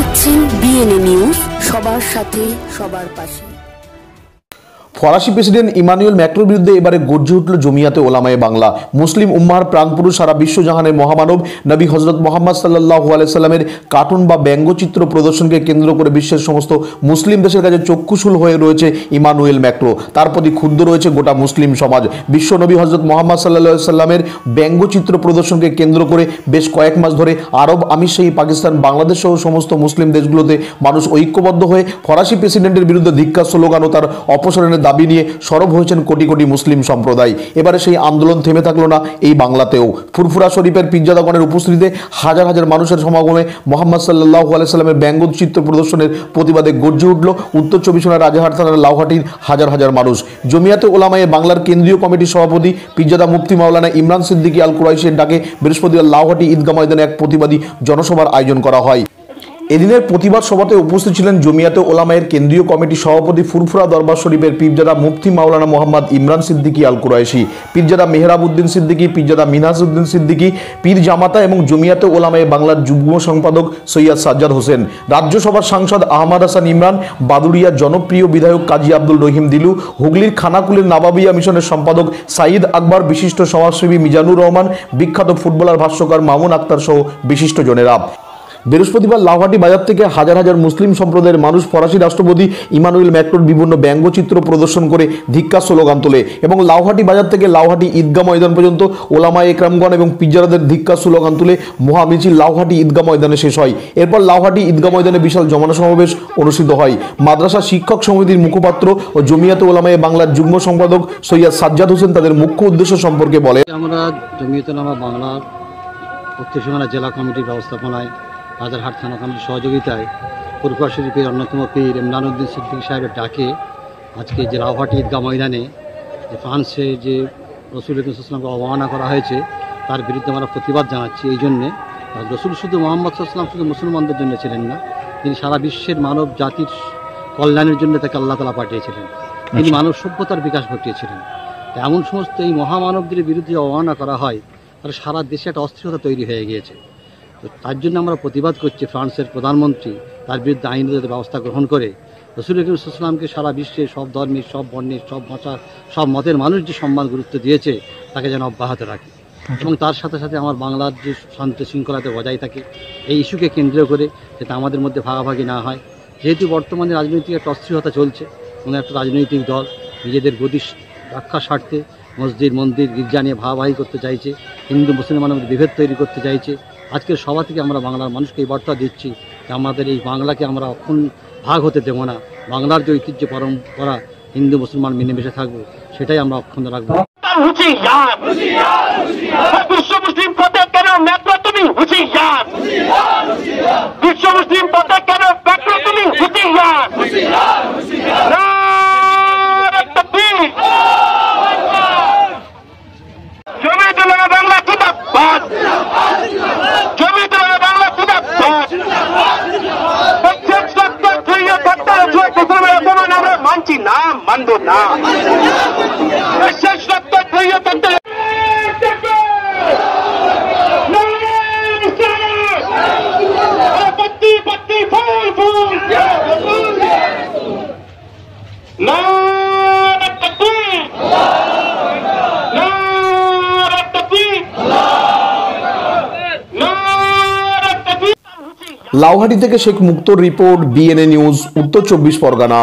দেখছেন BNA news, সবার সাথে সবার পাশে। ফরাসি প্রেসিডেন্ট ইমানুয়েল ম্যাক্রোর বিরুদ্ধে এবারে গর্জে উঠল জমিয়াতে ওলামায়ে বাংলা। মুসলিম উম্মাহর প্রাণপুরুষ, সারা বিশ্বজাহানের মহামানব নবী হযরত মুহাম্মদ সাল্লাল্লাহু আলাইহি সাল্লামের কার্টুন বা ব্যঙ্গচিত্র প্রদর্শনকে কেন্দ্র করে বিশ্বের সমস্ত মুসলিম দেশের কাছে চক্ষুশূল হয়ে রয়েছে ইমানুয়েল ম্যাক্রো। তার প্রতি ক্ষুব্ধ রয়েছে গোটা মুসলিম সমাজ। বিশ্ব নবী হযরত মুহাম্মদ সাল্লাল্লাহু আলাইহি সাল্লামের ব্যঙ্গচিত্র প্রদর্শনকে কেন্দ্র করে বেশ কয়েক মাস ধরে আরব আমিরশাহী, পাকিস্তান, বাংলাদেশ সহ সমস্ত মুসলিম দেশগুলোতে মানুষ ঐক্যবদ্ধ হয়ে ফরাসি প্রেসিডেন্টের বিরুদ্ধে ধিক্কার স্লোগান ও তার অপসারণের দাবি নিয়ে সরব হয়েছেন কোটি কোটি মুসলিম সম্প্রদায়। এবারে সেই আন্দোলন থেমে থাকলো না এই বাংলাতেও। ফুরফুরা শরীফের পীরজাদাগণের উপস্থিতিতে হাজার হাজার মানুষের সমাগমে মুহাম্মদ সাল্লাল্লাহু আলাইহি সাল্লামের ব্যঙ্গচিত্র প্রদর্শনের প্রতিবাদে গর্জে উঠল উত্তর চব্বিশ পরগনার রাজারহাট থানার লাউহাটির হাজার হাজার মানুষ। জমিয়াতে ওলামায়ে বাংলার কেন্দ্রীয় কমিটির সভাপতি পীরজাদা মুফতি মাওলানা ইমরান সিদ্দিকী আল কুরাইশের ডাকে বৃহস্পতিবার লাউহাটি ঈদগাহ ময়দানে এক প্রতিবাদী জনসভার আয়োজন করা হয়। এদিনের প্রতিবাদ সভাতে উপস্থিত ছিলেন জমিয়াতে ওলামায়ের কেন্দ্রীয় কমিটির সভাপতি ফুরফুরা দরবার শরীফের পীরজাদা মুফতি মাওলানা মোহাম্মদ ইমরান সিদ্দিকী আল কুরাইশি, পীরজাদা মেহরাব উদ্দিন সিদ্দিকী, পীরজাদা মিনহাজ উদ্দিন সিদ্দিকী, পীর জামাতা এবং জমিয়াতে ওলামায়ে বাংলার যুগ্ম সম্পাদক সৈয়দ সাজ্জাদ হোসেন, রাজ্যসভার সাংসদ আহমদ হাসান ইমরান, বাদুড়িয়ার জনপ্রিয় বিধায়ক কাজী আব্দুল রহিম দিলু, হুগলির খানাকুলের নাবাবিয়া মিশনের সম্পাদক সাঈদ আকবর, বিশিষ্ট সমাজসেবী মিজানুর রহমান, বিখ্যাত ফুটবলার ভাষ্যকার মামুন আক্তার সহ বিশিষ্ট জনেরা। বৃহস্পতিবার লাউহাটি বাজার থেকে হাজার হাজার মুসলিম সম্প্রদায়ের মানুষ ফরাসি রাষ্ট্রপতি ইমানুয়েল ম্যাক্রোর বিভিন্ন ব্যঙ্গচিত্র প্রদর্শন করে ধিক্কার স্লোগান তোলে এবং লাউহাটি বাজার থেকে লাউহাটি ঈদগাহ ময়দান পর্যন্ত ওলামায়ে একরামগণ এবং পীরজাদাদের ধিক্কার স্লোগান তুলে মহামিছিল লাউহাটি ঈদগাহ ময়দানে শেষ হয়। এরপর লাউহাটি ঈদগাহ ময়দানে বিশাল জমানা সমাবেশ অনুষ্ঠিত হয়। মাদ্রাসা শিক্ষক সমিতির মুখপাত্র ও জমিয়াতে ওলামায়ে বাংলার যুগ্ম সম্পাদক সৈয়দ সাজ্জাদ হোসেন তাদের মুখ্য উদ্দেশ্য সম্পর্কে বলে, আমরা জমিয়াতে ওলামা বাংলার উত্তর চব্বিশ জেলা কমিটির ব্যবস্থাপনায় রাজারহাট থানা কমিটির সহযোগিতায় ফুরফুরা শরীফের অন্যতম পীর ইমরান উদ্দিন সিদ্দিকী সাহেবের ডাকে আজকে যে লাউহাটি ঈদগাহ ময়দানে যে ফ্রান্সে যে রসুল ইসলামকে অবমাননা করা হয়েছে তার বিরুদ্ধে আমরা প্রতিবাদ জানাচ্ছি। এই জন্যে রসুল শুধু মোহাম্মদ সাল্লাল্লাহু শুধু মুসলমানদের জন্য ছিলেন না, তিনি সারা বিশ্বের মানব জাতির কল্যাণের জন্য তাকে আল্লাহ তাআলা পাঠিয়েছিলেন। তিনি মানব সভ্যতার বিকাশ ঘটিয়েছিলেন। এমন সমস্ত এই মহামানবদের বিরুদ্ধে অবমাননা করা হয়, তাহলে সারা দেশে একটা অস্থিরতা তৈরি হয়ে গিয়েছে। তো তার জন্য আমরা প্রতিবাদ করছি ফ্রান্সের প্রধানমন্ত্রী তার বিরুদ্ধে আইনগত ব্যবস্থা গ্রহণ করে রসুল ইসলামকে সারা বিশ্বে সব ধর্মের, সব বর্ণের, সব ভাষার, সব মতের মানুষ যে সম্মান গুরুত্ব দিয়েছে তাকে যেন অব্যাহত রাখে এবং তার সাথে সাথে আমার বাংলার যে শান্তি শৃঙ্খলাতে বজায় থাকে এই ইস্যুকে কেন্দ্র করে যাতে আমাদের মধ্যে ভাগাভাগি না হয়। যেহেতু বর্তমানে রাজনৈতিক একটা অস্থিরতা চলছে এবং একটা রাজনৈতিক দল নিজেদের গতি রক্ষার স্বার্থে মসজিদ, মন্দির, গির্জা নিয়ে ভাগাভাগি করতে চাইছে, হিন্দু মুসলমানের মধ্যে বিভেদ তৈরি করতে চাইছে। আজকের সভা থেকে আমরা বাংলার মানুষকে এই বার্তা দিচ্ছি যে আমাদের এই বাংলাকে আমরা অক্ষুণ্ণ ভাগ হতে দেবো না। বাংলার যে ঐতিহ্য পরম্পরা হিন্দু মুসলমান মিলেমিশে থাকবো সেটাই আমরা অক্ষুণ্ণ রাখবো। বিশ্ব মুসলিম পথে কেন ম্যাক্রো তুমি হুঁশিয়ার, বিশ্ব মুসলিম পথে কেন ম্যাক্রো তুমি হুঁশিয়ার। জমিয়াতে ওলামা বাংলা জিন্দাবাদ, জমিয়াতে ওলামা বাংলা জিন্দাবাদ। আমরা মানছি না, মানব না। লাউহাটি থেকে শেখ মুক্তোর রিপোর্ট, বিএনএ নিউজ, উত্তর চব্বিশ পরগনা।